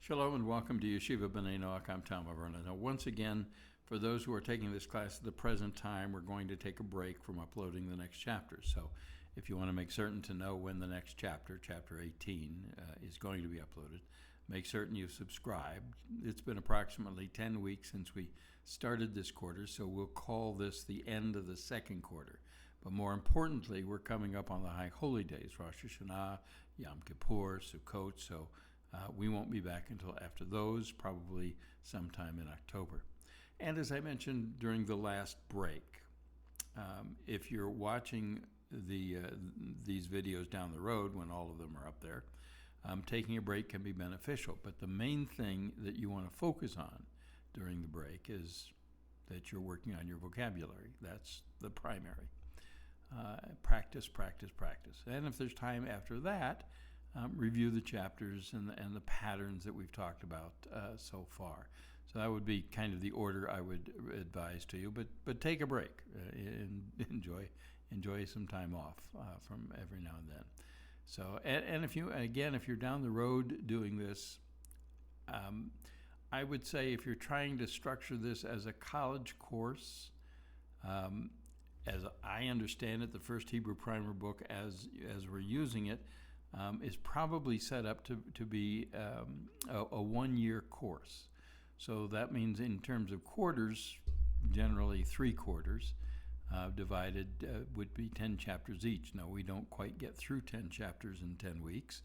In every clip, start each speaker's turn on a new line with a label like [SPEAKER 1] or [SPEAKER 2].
[SPEAKER 1] Shalom and welcome to Yeshiva B'nai Noach. I'm Tom Averna. Now, once again, for those who are taking this class at the present time, we're going to take a break from uploading the next chapter. So if you want to make certain to know when the next chapter, chapter 18, is going to be uploaded, make certain you've subscribed. It's been approximately 10 weeks since we started this quarter, so we'll call this the end of the second quarter. But more importantly, we're coming up on the high holy days, Rosh Hashanah, Yom Kippur, Sukkot, so we won't be back until after those, probably sometime in October. And as I mentioned during the last break, if you're watching these videos down the road when all of them are up there, taking a break can be beneficial. But the main thing that you want to focus on during the break is that you're working on your vocabulary. That's the primary. Practice, practice, practice. And if there's time after that, review the chapters and the patterns that we've talked about so far. So that would be kind of the order I would advise to you. But take a break and enjoy some time off from every now and then. So and if you're down the road doing this, I would say if you're trying to structure this as a college course, as I understand it, the first Hebrew primer book as we're using it, is probably set up to be a 1-year course. So that means in terms of quarters, generally 3 quarters, divided would be 10 chapters each. Now, we don't quite get through 10 chapters in 10 weeks,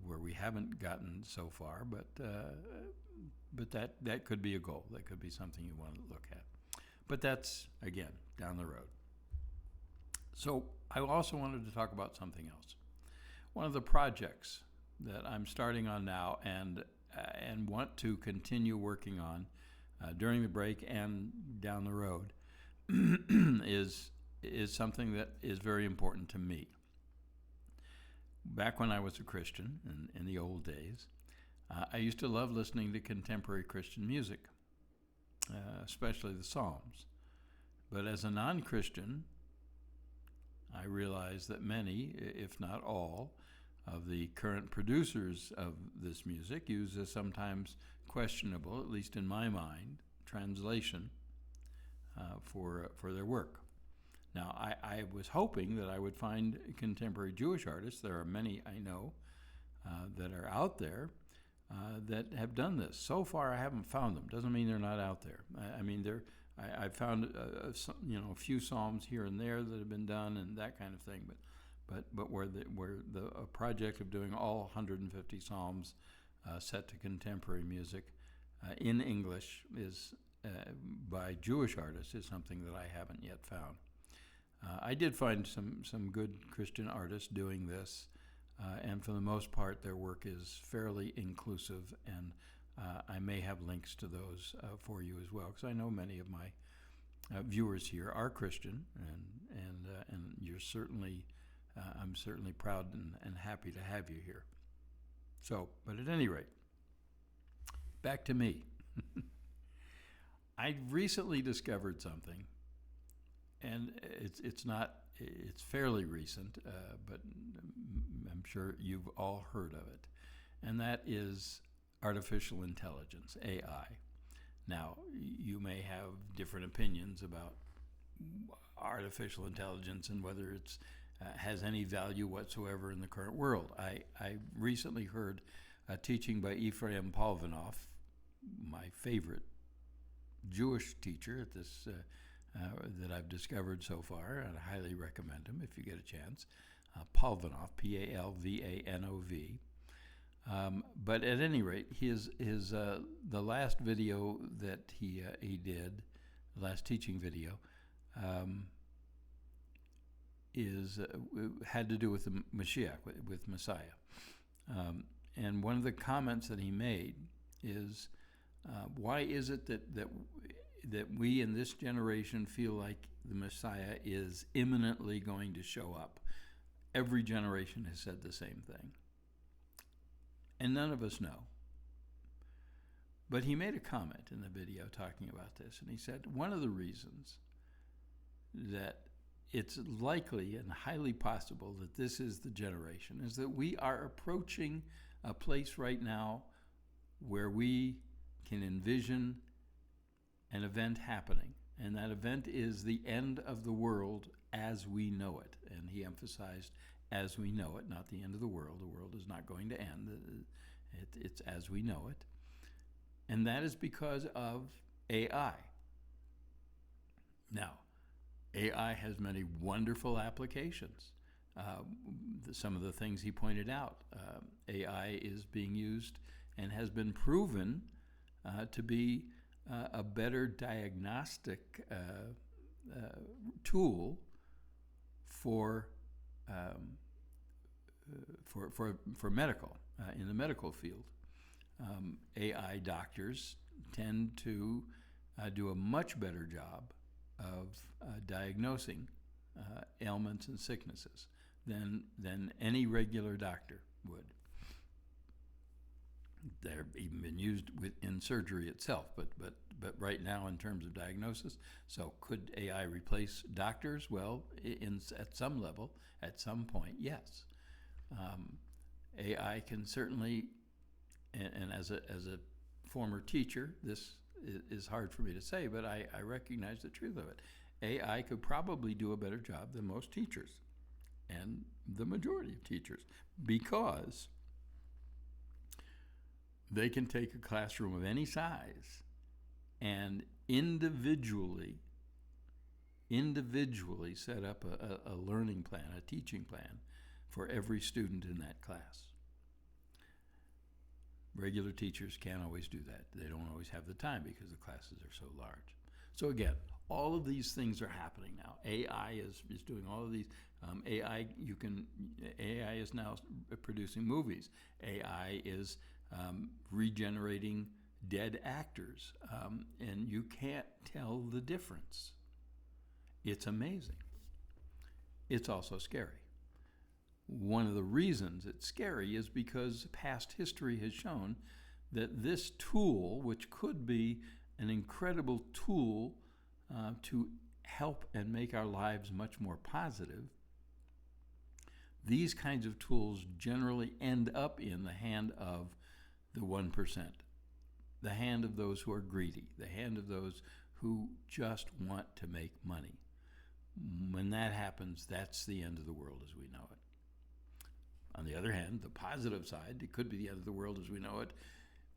[SPEAKER 1] where we haven't gotten so far, but that could be a goal. That could be something you want to look at. But that's, again, down the road. So I also wanted to talk about something else. One of the projects that I'm starting on now and want to continue working on during the break and down the road is something that is very important to me. Back when I was a Christian in the old days, I used to love listening to contemporary Christian music, especially the Psalms. But as a non-Christian, I realize that many, if not all, of the current producers of this music use a sometimes questionable, at least in my mind, translation for their work. Now, I was hoping that I would find contemporary Jewish artists. There are many I know that are out there that have done this. So far, I haven't found them. Doesn't mean they're not out there. I found a few psalms here and there that have been done and that kind of thing, but where the project of doing all 150 psalms set to contemporary music in English is by Jewish artists is something that I haven't yet found. I did find some good Christian artists doing this, and for the most part, their work is fairly inclusive, and I may have links to those for you as well, because I know many of my viewers here are Christian, and you're certainly, I'm certainly proud and happy to have you here. So, but at any rate, back to me. I recently discovered something, and it's fairly recent, but I'm sure you've all heard of it, and that is artificial intelligence, AI. Now, you may have different opinions about artificial intelligence and whether it's has any value whatsoever in the current world. I recently heard a teaching by Ephraim Palvanoff, my favorite Jewish teacher at this that I've discovered so far, and I highly recommend him if you get a chance. Palvanoff, Palvanov. But at any rate, his the last video that he did, the last teaching video, had to do with the Mashiach, with Messiah. And one of the comments that he made is, why is it that we in this generation feel like the Messiah is imminently going to show up? Every generation has said the same thing. And none of us know. But he made a comment in the video talking about this, and he said, one of the reasons that it's likely and highly possible that this is the generation is that we are approaching a place right now where we can envision an event happening. And that event is the end of the world as we know it. And he emphasized as we know it, not the end of the world. The world is not going to end. It's as we know it. And that is because of AI. Now, AI has many wonderful applications. Some of the things he pointed out, AI is being used and has been proven to be a better diagnostic tool for medical in the medical field. AI doctors tend to do a much better job of diagnosing ailments and sicknesses than any regular doctor would. They're even been used in surgery itself, but right now in terms of diagnosis. So could AI replace doctors? Well, at some level, at some point, yes. AI can certainly, and as a former teacher, this is hard for me to say, but I recognize the truth of it. AI could probably do a better job than most teachers and the majority of teachers, because they can take a classroom of any size and individually set up a learning plan, a teaching plan for every student in that class. Regular teachers can't always do that. They don't always have the time because the classes are so large. So again, all of these things are happening now. AI is doing all of these. AI is now producing movies. AI is regenerating dead actors, and you can't tell the difference. It's amazing. It's also scary. One of the reasons it's scary is because past history has shown that this tool, which could be an incredible tool to help and make our lives much more positive, these kinds of tools generally end up in the hand of the 1%, the hand of those who are greedy, the hand of those who just want to make money. When that happens, that's the end of the world as we know it. On the other hand, the positive side, it could be the end of the world as we know it.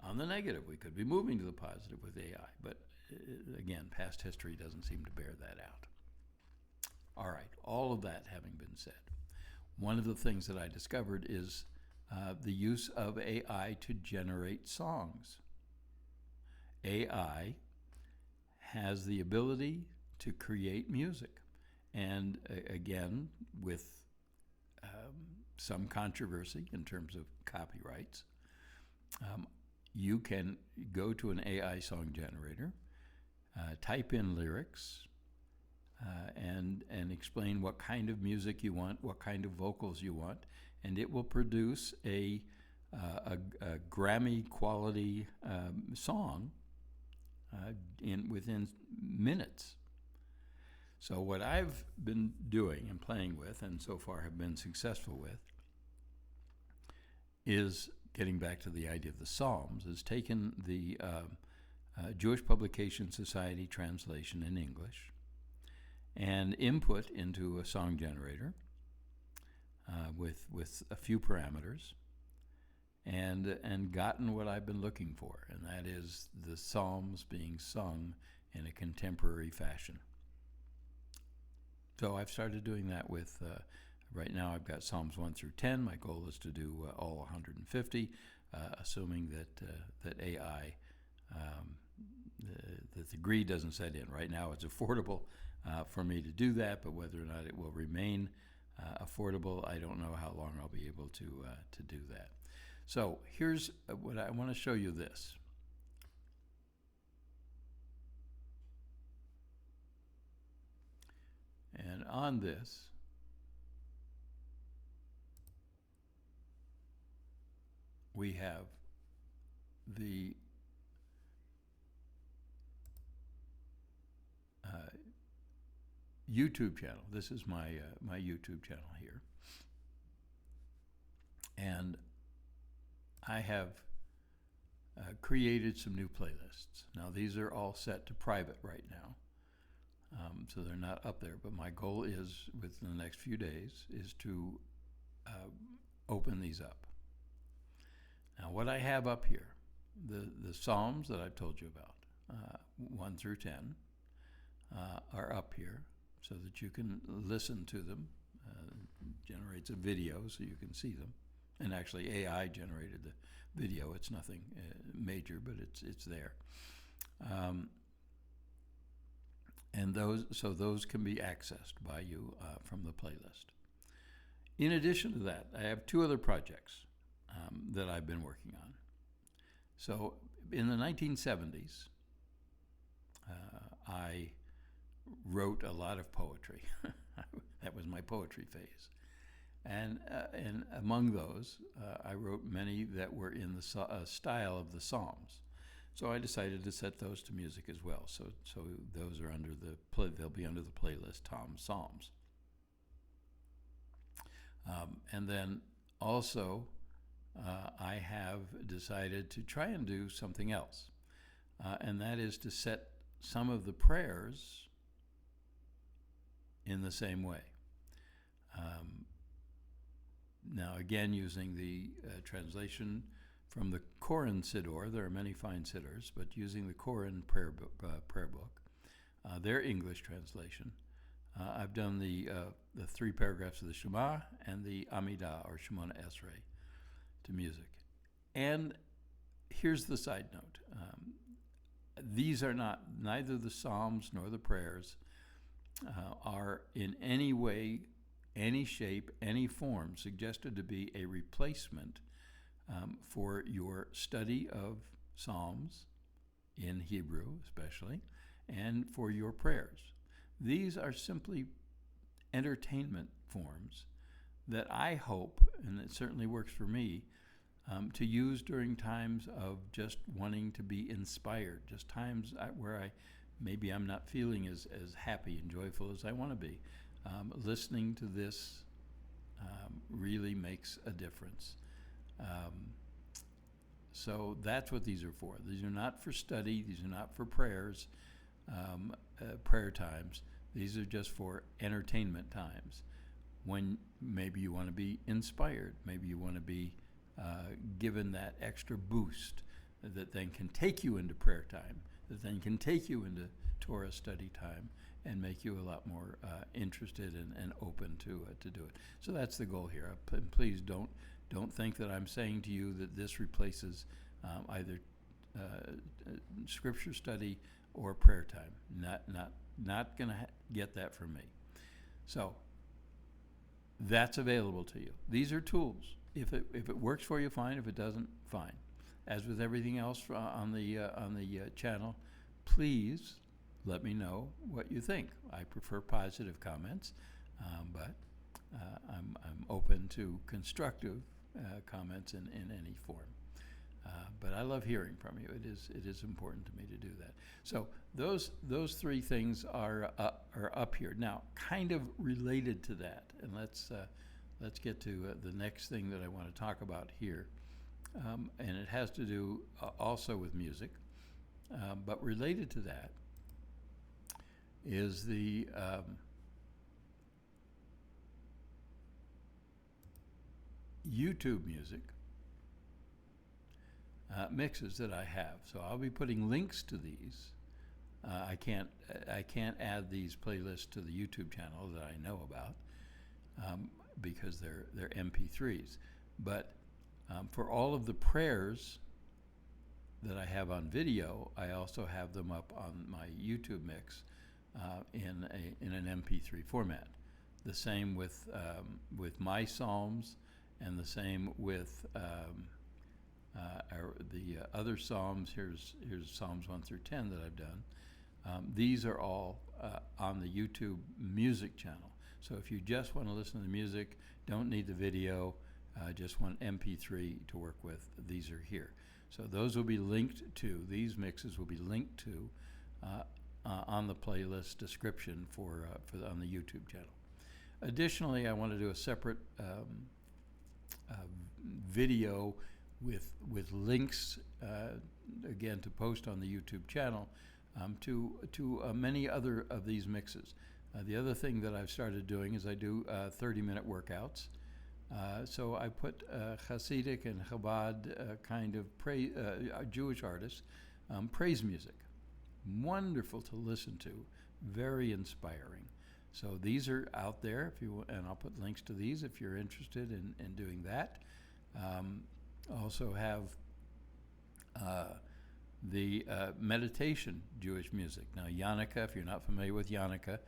[SPEAKER 1] On the negative, we could be moving to the positive with AI. But again, past history doesn't seem to bear that out. All right, all of that having been said, one of the things that I discovered is the use of AI to generate songs. AI has the ability to create music. And again, with some controversy in terms of copyrights, you can go to an AI song generator, type in lyrics, and explain what kind of music you want, what kind of vocals you want, and it will produce a Grammy quality song within minutes. So what I've been doing and playing with, and so far have been successful with, is getting back to the idea of the Psalms, is taken the Jewish Publication Society translation in English and input into a song generator with a few parameters, and gotten what I've been looking for, and that is the Psalms being sung in a contemporary fashion. So I've started doing that with, right now I've got Psalms 1 through 10. My goal is to do all 150, assuming that AI, that the greed doesn't set in. Right now it's affordable for me to do that, but whether or not it will remain affordable, I don't know how long I'll be able to do that. So here's what I want to show you this. And on this, we have the YouTube channel. This is my my YouTube channel here, and I have created some new playlists. Now, these are all set to private right now, so they're not up there. But my goal is, within the next few days, is to open these up. Now, what I have up here, the Psalms that I've told you about, 1 through 10, are up here so that you can listen to them. Generates a video so you can see them. And actually, AI generated the video. It's nothing major, but it's there. And those can be accessed by you from the playlist. In addition to that, I have 2 other projects that I've been working on. So in the 1970s, I wrote a lot of poetry. That was my poetry phase. And among those, I wrote many that were in the style of the Psalms. So I decided to set those to music as well. So those are under they'll be under the playlist Tom's Psalms. And then also, I have decided to try and do something else, and that is to set some of the prayers in the same way. Now, again, using the translation from the Koran Siddur, there are many fine siddurs, but using the Koran prayer book, their English translation, I've done the 3 paragraphs of the Shema and the Amidah, or Shemona Esrei, to music. And here's the side note. These are neither the Psalms nor the prayers are in any way, any shape, any form suggested to be a replacement for your study of Psalms, in Hebrew especially, and for your prayers. These are simply entertainment forms that I hope, and it certainly works for me, to use during times of just wanting to be inspired, just times where maybe I'm not feeling as happy and joyful as I want to be. Listening to this really makes a difference. So that's what these are for. These are not for study. These are not for prayers, prayer times. These are just for entertainment times, when maybe you want to be inspired. Maybe you want to be given that extra boost that then can take you into prayer time, that then can take you into Torah study time, and make you a lot more interested and open to do it. So that's the goal here. Please don't think that I'm saying to you that this replaces either scripture study or prayer time. Not going to get that from me. So that's available to you. These are tools. If it works for you, fine. If it doesn't, fine. As with everything else on the channel, please let me know what you think. I prefer positive comments, but I'm open to constructive comments in any form. But I love hearing from you. It is important to me to do that. So those 3 things are up here now, kind of related to that. And let's get to the next thing that I want to talk about here, and it has to do also with music, but related to that is the YouTube music mixes that I have. So I'll be putting links to these. I can't add these playlists to the YouTube channel that I know about because they're MP3s. But for all of the prayers that I have on video, I also have them up on my YouTube mix in an MP3 format. The same with my Psalms, and the same with the other Psalms. Here's Psalms 1 through 10 that I've done. These are all on the YouTube music channel. So if you just want to listen to the music, don't need the video, just want MP3 to work with, these are here. So those will be linked to, these mixes will be linked to on the playlist description on the YouTube channel. Additionally, I want to do a separate video with links again to post on the YouTube channel to many other of these mixes. The other thing that I've started doing is I do 30-minute workouts. So I put Hasidic and Chabad kind of Jewish artists, praise music. Wonderful to listen to, very inspiring. So these are out there, and I'll put links to these if you're interested in doing that. Also have the meditation Jewish music. Now, Yannicka, if you're not familiar with Yannicka,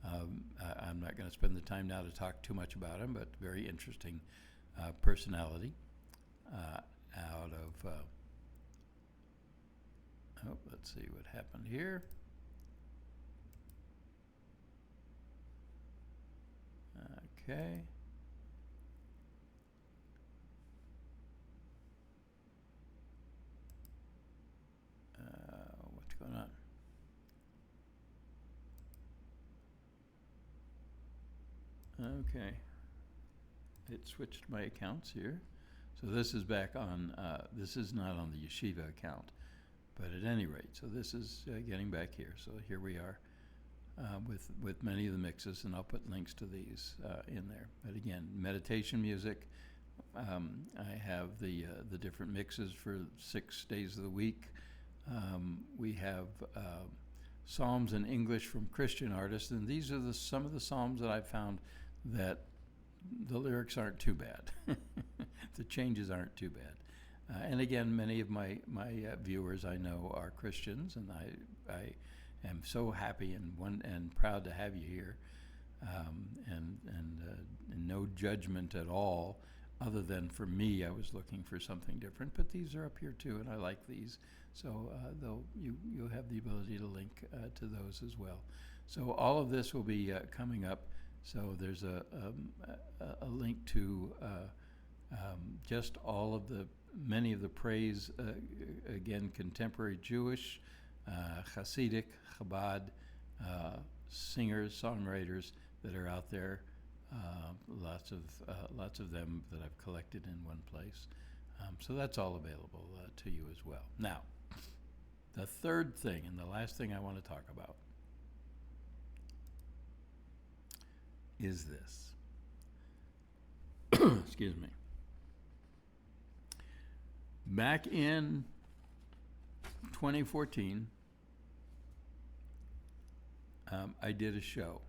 [SPEAKER 1] I'm not going to spend the time now to talk too much about him, but very interesting personality out of, let's see what happened here. Okay. What's going on? Okay. It switched my accounts here. So this is back on, this is not on the Yeshiva account, but at any rate, so this is getting back here. So here we are with many of the mixes, and I'll put links to these in there. But again, meditation music. I have the different mixes for 6 days of the week. We have psalms in English from Christian artists, and these are some of the psalms that I've found that the lyrics aren't too bad. The changes aren't too bad. And again, many of my viewers I know are Christians, and I am so happy and proud to have you here, and no judgment at all, other than for me, I was looking for something different. But these are up here too, and I like these. So you'll have the ability to link to those as well. So all of this will be coming up. So there's a link to just all of many of the praise, again, contemporary Jewish, Hasidic, Chabad singers, songwriters that are out there. Lots of them that I've collected in one place. So that's all available to you as well. Now, the third thing and the last thing I want to talk about is this. Excuse me. Back in 2014, I did a show,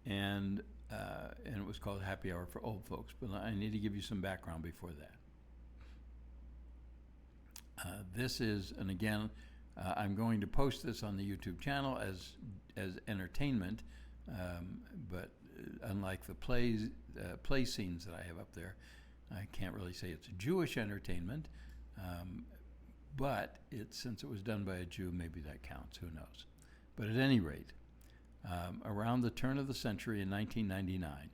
[SPEAKER 1] and it was called Happy Hour for Old Folks. But I need to give you some background before that. This is, and again, I'm going to post this on the YouTube channel as entertainment, but unlike the play scenes that I have up there, I can't really say it's Jewish entertainment, but since it was done by a Jew, maybe that counts, who knows. But at any rate, around the turn of the century in 1999,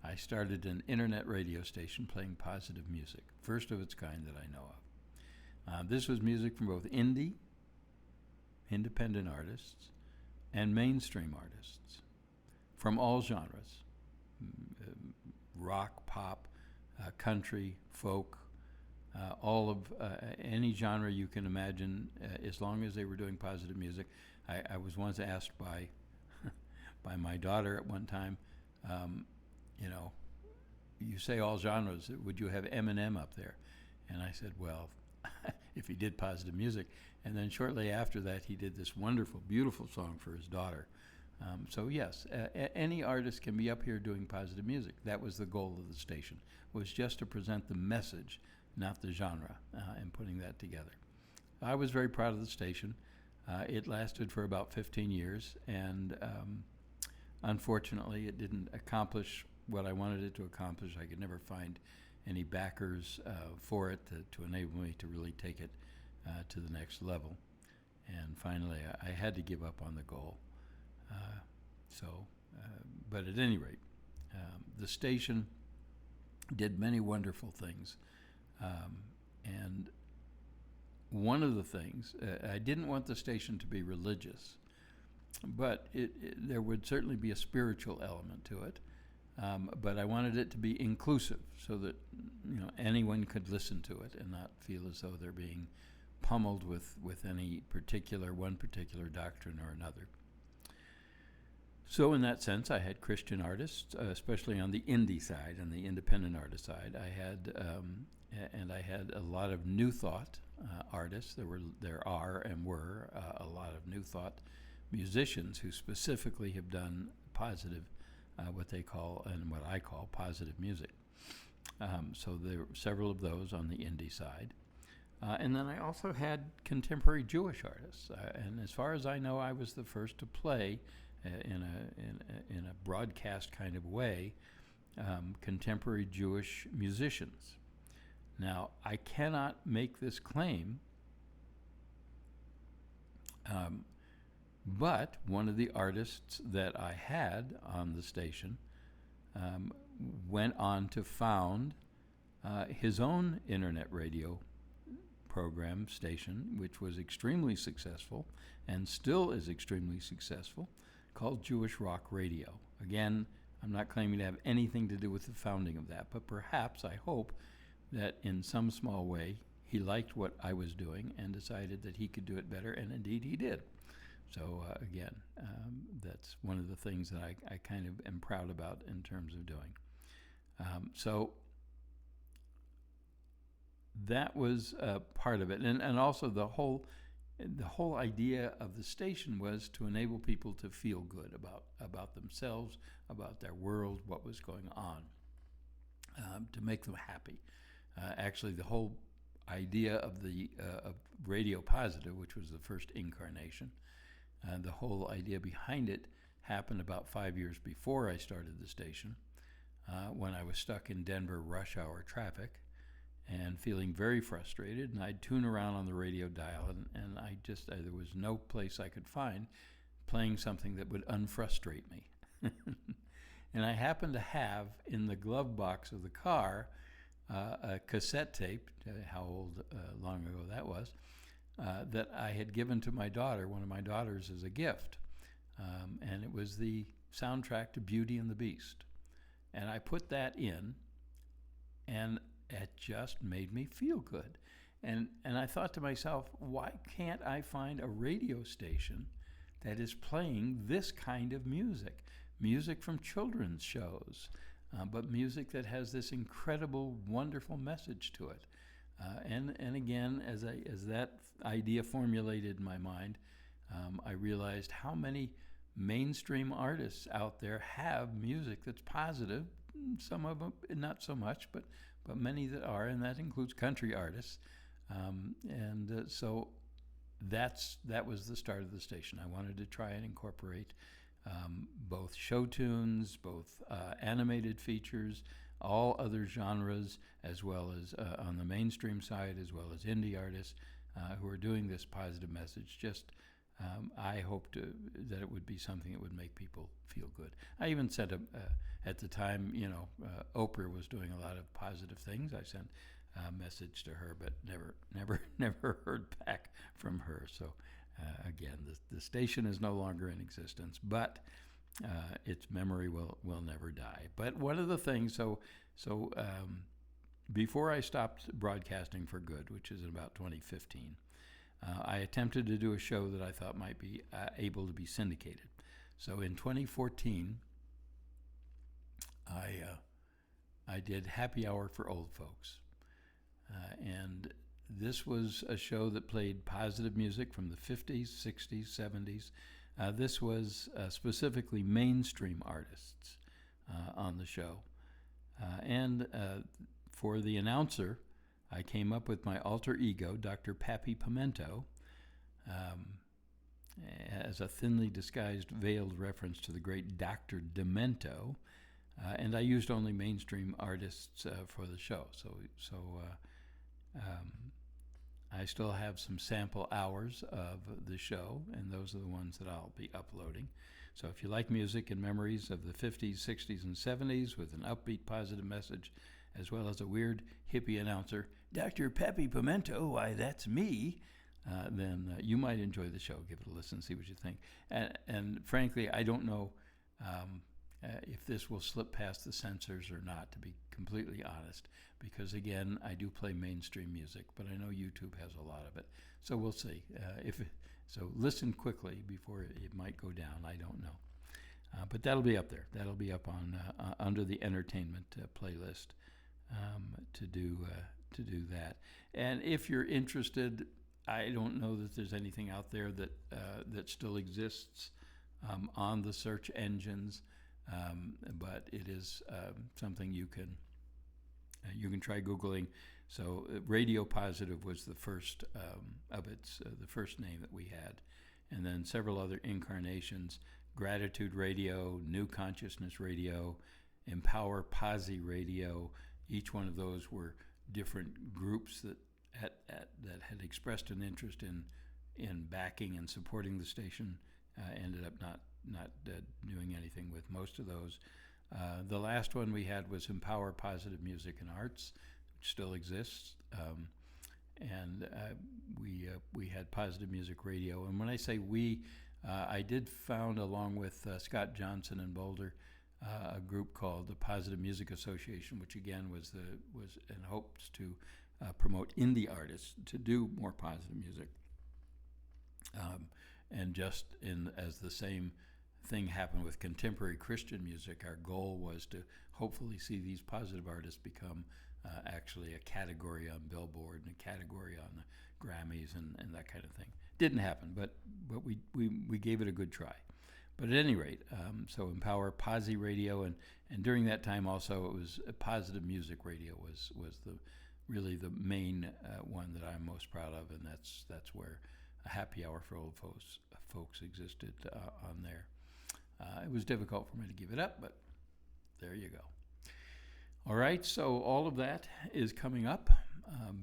[SPEAKER 1] I started an internet radio station playing positive music, first of its kind that I know of. This was music from both indie, independent artists, and mainstream artists from all genres, rock, pop, country, folk, all of any genre you can imagine, as long as they were doing positive music. I was once asked by my daughter at one time, you say all genres, would you have Eminem up there? And I said, well, if he did positive music. And then shortly after that, he did this wonderful, beautiful song for his daughter. So yes, any artist can be up here doing positive music. That was the goal of the station, was just to present the message, not the genre, and putting that together. I was very proud of the station. It lasted for about 15 years, and unfortunately, it didn't accomplish what I wanted it to accomplish. I could never find any backers for it to enable me to really take it to the next level. And finally, I had to give up on the goal. But at any rate, the station did many wonderful things. And one of the things, I didn't want the station to be religious, but there would certainly be a spiritual element to it. but I wanted it to be inclusive so that anyone could listen to it and not feel as though they're being pummeled with one particular doctrine or another. So in that sense, I had Christian artists, especially on the indie side and the independent artist side. I had a lot of New Thought artists. There are and were a lot of New Thought musicians who specifically have done positive, what they call and what I call positive music. So there were several of those on the indie side. And then I also had contemporary Jewish artists. And as far as I know, I was the first to play in a broadcast kind of way contemporary Jewish musicians. Now, I cannot make this claim, but one of the artists that I had on the station went on to found his own internet radio program station, which was extremely successful and still is extremely successful, called Jewish Rock Radio. Again, I'm not claiming to have anything to do with the founding of that, but perhaps I hope that in some small way he liked what I was doing and decided that he could do it better, and indeed he did. So again, that's one of the things that I kind of am proud about in terms of doing. So that was part of it, and also the whole idea of the station was to enable people to feel good about themselves, about their world, what was going on, to make them happy. Actually, the whole idea of the of Radio Positive, which was the first incarnation, the whole idea behind it happened about 5 years before I started the station, when I was stuck in Denver rush hour traffic and feeling very frustrated, and I'd tune around on the radio dial, and there was no place I could find playing something that would unfrustrate me. And I happened to have in the glove box of the car a cassette tape, long ago that was, that I had given to my daughter, one of my daughters, as a gift. And it was the soundtrack to Beauty and the Beast. And I put that in, and it just made me feel good. And I thought to myself, why can't I find a radio station that is playing this kind of music? Music from children's shows, but music that has this incredible, wonderful message to it. And again, as that idea formulated in my mind, I realized how many mainstream artists out there have music that's positive. Some of them not so much, but many that are, and that includes country artists. So that was the start of the station. I wanted to try and incorporate both show tunes, both animated features, all other genres, as well as on the mainstream side, as well as indie artists who are doing this positive message. I hoped that it would be something that would make people feel good. I even sent at the time, Oprah was doing a lot of positive things. I sent a message to her, but never heard back from her. So again, the station is no longer in existence, but its memory will never die. But one of the things, before I stopped broadcasting for good, which is in about 2015, I attempted to do a show that I thought might be able to be syndicated. So in 2014, I did Happy Hour for Old Folks. And this was a show that played positive music from the 50s, 60s, 70s. This was specifically mainstream artists on the show. And for the announcer, I came up with my alter ego, Dr. Pappy Pimento, as a thinly disguised, veiled reference to the great Dr. Demento, and I used only mainstream artists for the show. I still have some sample hours of the show, and those are the ones that I'll be uploading. So if you like music and memories of the 50s, 60s, and 70s with an upbeat, positive message, as well as a weird hippie announcer, Dr. Pappy Pimento, why, that's me, then you might enjoy the show. Give it a listen, see what you think. And frankly, I don't know if this will slip past the censors or not, to be completely honest, because again, I do play mainstream music, but I know YouTube has a lot of it, so we'll see. So listen quickly before it might go down. I don't know, but that'll be up there. That'll be up on under the entertainment playlist to do that. And if you're interested, I don't know that there's anything out there that still exists on the search engines. But it is something you can try Googling. So Radio Positive was the first of its the first name that we had, and then several other incarnations: Gratitude Radio, New Consciousness Radio, Empower Posi Radio. Each one of those were different groups that had expressed an interest in backing and supporting the station. Ended up not doing anything with most of those. The last one we had was Empower Positive Music and Arts, which still exists, and we had Positive Music Radio. And when I say we, I did found, along with Scott Johnson in Boulder, a group called the Positive Music Association, which again was in hopes to promote indie artists to do more positive music. And just as the same thing happened with contemporary Christian music, our goal was to hopefully see these positive artists become actually a category on Billboard and a category on the Grammys and that kind of thing. Didn't happen, but we gave it a good try. But at any rate, so Empower Posi Radio, and during that time also it was Positive Music Radio was really the main one that I'm most proud of, and that's where a happy hour for old folks existed on there. It was difficult for me to give it up, but there you go. All right, so all of that is coming up.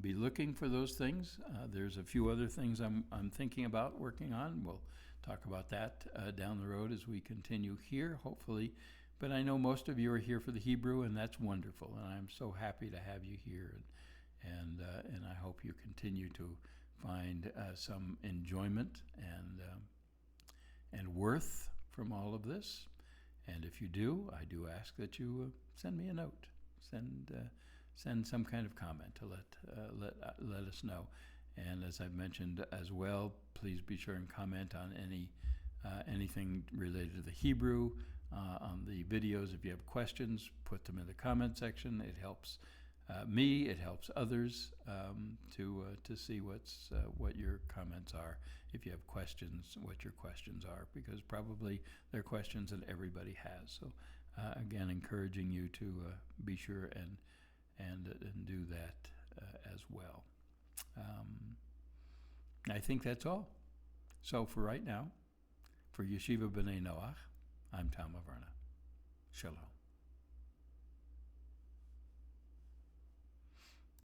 [SPEAKER 1] Be looking for those things. There's a few other things I'm thinking about working on. We'll talk about that down the road as we continue here, hopefully. But I know most of you are here for the Hebrew, and that's wonderful. And I'm so happy to have you here, and I hope you continue to find some enjoyment and worth from all of this. And if you do, I do ask that you send me a note, send some kind of comment to let us know. And as I've mentioned as well, please be sure and comment on anything related to the Hebrew, on the videos. If you have questions, put them in the comment section. It helps me, it helps others to see what your comments are. If you have questions, what your questions are, because probably they're questions that everybody has. So again, encouraging you to be sure and do that as well. I think that's all. So for right now, for Yeshiva B'nai Noach, I'm Tom Averna. Shalom.